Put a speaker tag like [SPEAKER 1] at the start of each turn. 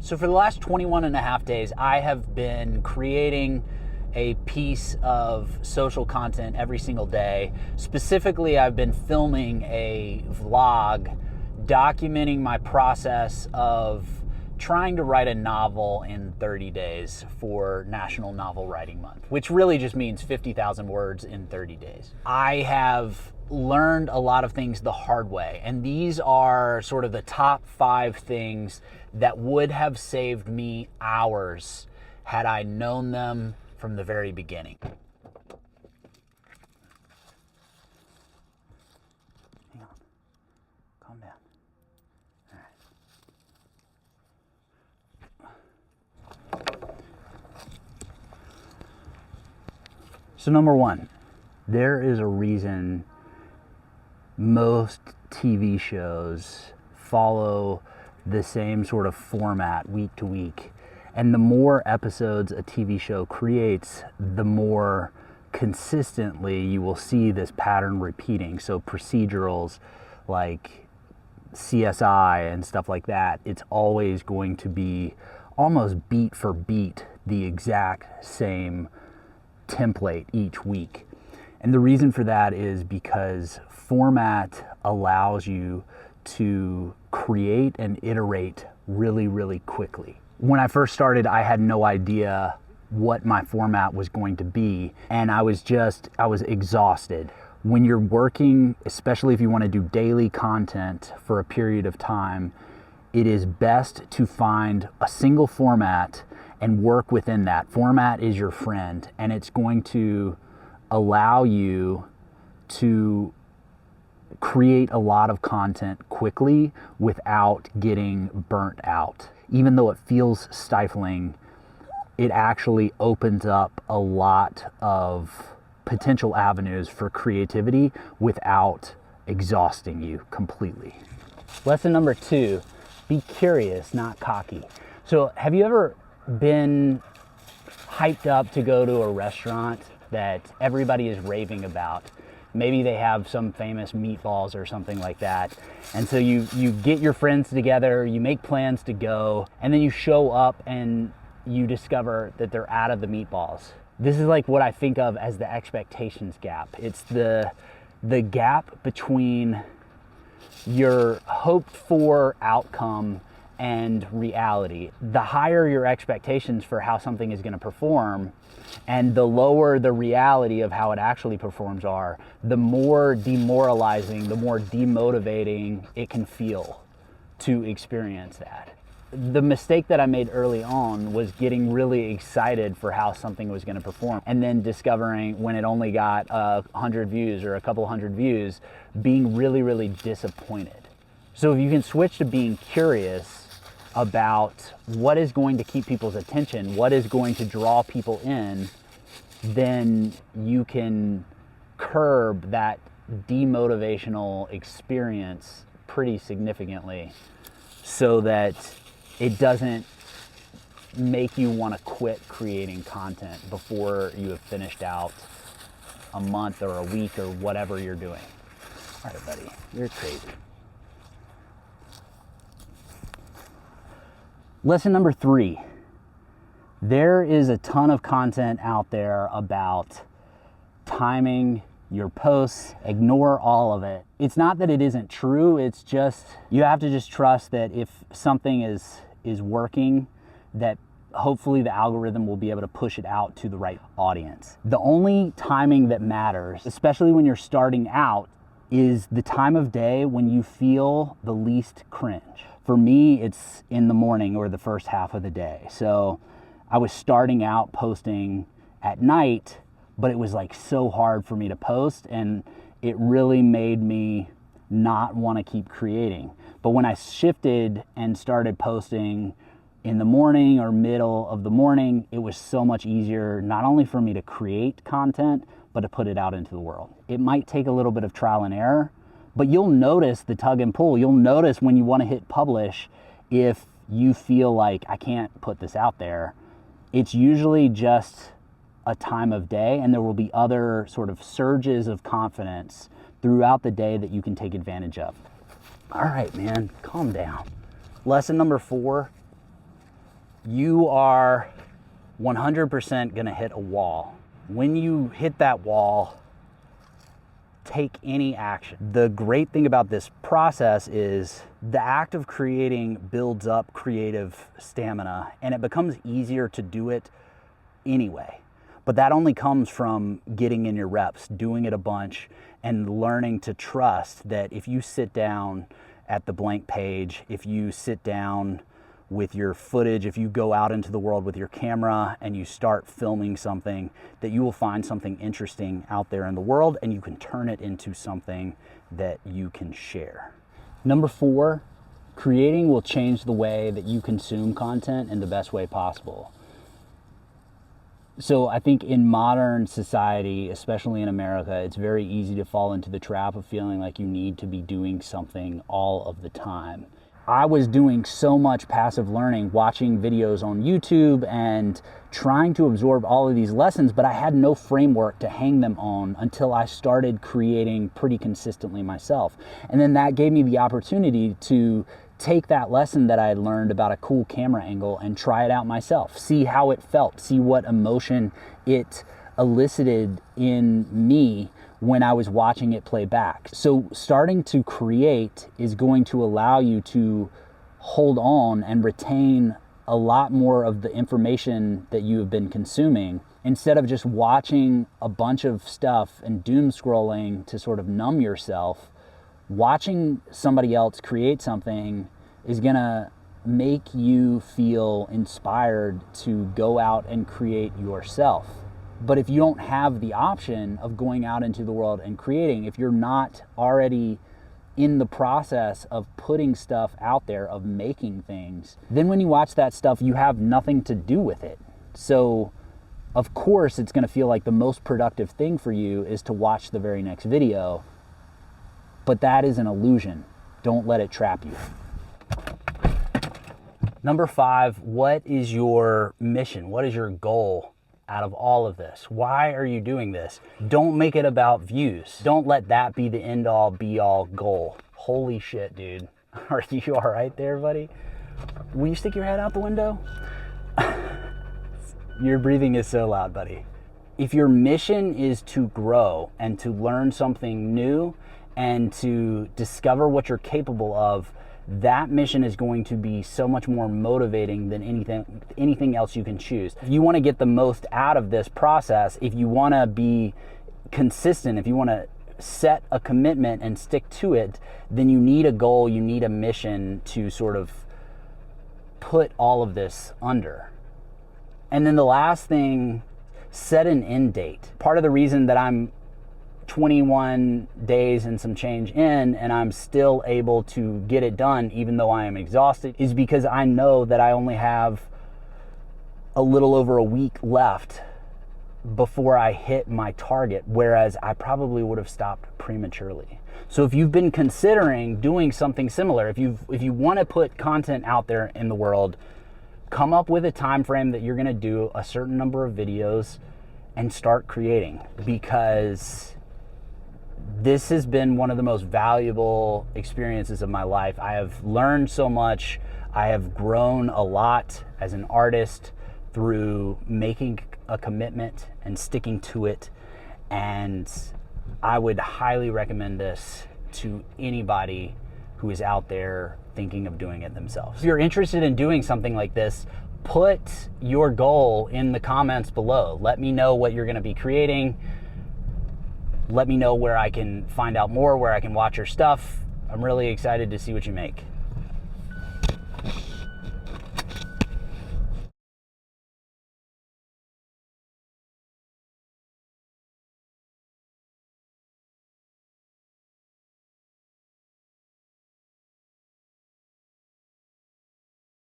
[SPEAKER 1] So for the last 21 and a half days, I have been creating a piece of social content every single day. Specifically, I've been filming a vlog documenting my process of trying to write a novel in 30 days for National Novel Writing Month, which really just means 50,000 words in 30 days. I have learned a lot of things the hard way, and these are sort of the top 5 things that would have saved me hours had I known them from the very beginning. Hang on. Calm down. All right. So number 1, there is a reason most TV shows follow the same sort of format week to week. And the more episodes a TV show creates, the more consistently you will see this pattern repeating. So procedurals like CSI and stuff like that, it's always going to be almost beat for beat the exact same template each week. And the reason for that is because format allows you to create and iterate really, really quickly. When I first started, I had no idea what my format was going to be, and I was exhausted. When you're working, especially if you want to do daily content for a period of time, it is best to find a single format and work within that. Format is your friend, and it's going to allow you to create a lot of content quickly without getting burnt out. Even though it feels stifling, it actually opens up a lot of potential avenues for creativity without exhausting you completely. Lesson number 2, be curious, not cocky. So have you ever been hyped up to go to a restaurant that everybody is raving about? Maybe they have some famous meatballs or something like that. And so you get your friends together, you make plans to go, and then you show up and you discover that they're out of the meatballs. This is like what I think of as the expectations gap. It's the gap between your hoped for outcome and reality. The higher your expectations for how something is going to perform, and the lower the reality of how it actually performs are, the more demoralizing, the more demotivating it can feel to experience that. The mistake that I made early on was getting really excited for how something was going to perform, and then discovering when it only got 100 views or a couple hundred views, being really, really disappointed. So if you can switch to being curious about what is going to keep people's attention, what is going to draw people in, then you can curb that demotivational experience pretty significantly so that it doesn't make you want to quit creating content before you have finished out a month or a week or whatever you're doing. All right, buddy, you're crazy. Lesson number 3, there is a ton of content out there about timing your posts. Ignore all of it. It's not that it isn't true, it's just you have to just trust that if something is working, that hopefully the algorithm will be able to push it out to the right audience. The only timing that matters, especially when you're starting out, is the time of day when you feel the least cringe. For me, it's in the morning or the first half of the day. So I was starting out posting at night, but it was like so hard for me to post, and it really made me not want to keep creating. But when I shifted and started posting in the morning or middle of the morning, it was so much easier, not only for me to create content, but to put it out into the world. It might take a little bit of trial and error, but you'll notice the tug and pull. You'll notice when you want to hit publish, if you feel like I can't put this out there, it's usually just a time of day, and there will be other sort of surges of confidence throughout the day that you can take advantage of. All right, man, calm down. Lesson number 4, you are 100% gonna hit a wall. When you hit that wall, take any action. The great thing about this process is the act of creating builds up creative stamina, and it becomes easier to do it anyway. But that only comes from getting in your reps, doing it a bunch, and learning to trust that if you sit down at the blank page, if you sit down with your footage, if you go out into the world with your camera and you start filming something, that you will find something interesting out there in the world and you can turn it into something that you can share. Number 4, creating will change the way that you consume content in the best way possible. So I think in modern society, especially in America, it's very easy to fall into the trap of feeling like you need to be doing something all of the time. I was doing so much passive learning, watching videos on YouTube and trying to absorb all of these lessons, but I had no framework to hang them on until I started creating pretty consistently myself. And then that gave me the opportunity to take that lesson that I had learned about a cool camera angle and try it out myself, see how it felt, see what emotion it elicited in me when I was watching it play back. So starting to create is going to allow you to hold on and retain a lot more of the information that you have been consuming, instead of just watching a bunch of stuff and doom scrolling to sort of numb yourself. Watching somebody else create something is gonna make you feel inspired to go out and create yourself. But if you don't have the option of going out into the world and creating, if you're not already in the process of putting stuff out there, of making things, then when you watch that stuff, you have nothing to do with it. So of course it's gonna feel like the most productive thing for you is to watch the very next video, but that is an illusion. Don't let it trap you. Number 5, what is your mission? What is your goal out of all of this? Why are you doing this? Don't make it about views. Don't let that be the end all be all goal. Holy shit, dude. Are you all right there, buddy? Will you stick your head out the window? Your breathing is so loud, buddy. If your mission is to grow and to learn something new and to discover what you're capable of, that mission is going to be so much more motivating than anything else you can choose. If you want to get the most out of this process, if you want to be consistent, if you want to set a commitment and stick to it, then you need a goal, you need a mission to sort of put all of this under. And then the last thing, set an end date. Part of the reason that I'm 21 days and some change in and I'm still able to get it done even though I am exhausted is because I know that I only have a little over a week left before I hit my target, whereas I probably would have stopped prematurely. So if you've been considering doing something similar, if you want to put content out there in the world, come up with a time frame that you're going to do a certain number of videos and start creating, because this has been one of the most valuable experiences of my life. I have learned so much. I have grown a lot as an artist through making a commitment and sticking to it. And I would highly recommend this to anybody who is out there thinking of doing it themselves. If you're interested in doing something like this, put your goal in the comments below. Let me know what you're going to be creating. Let me know where I can find out more, where I can watch your stuff. I'm really excited to see what you make.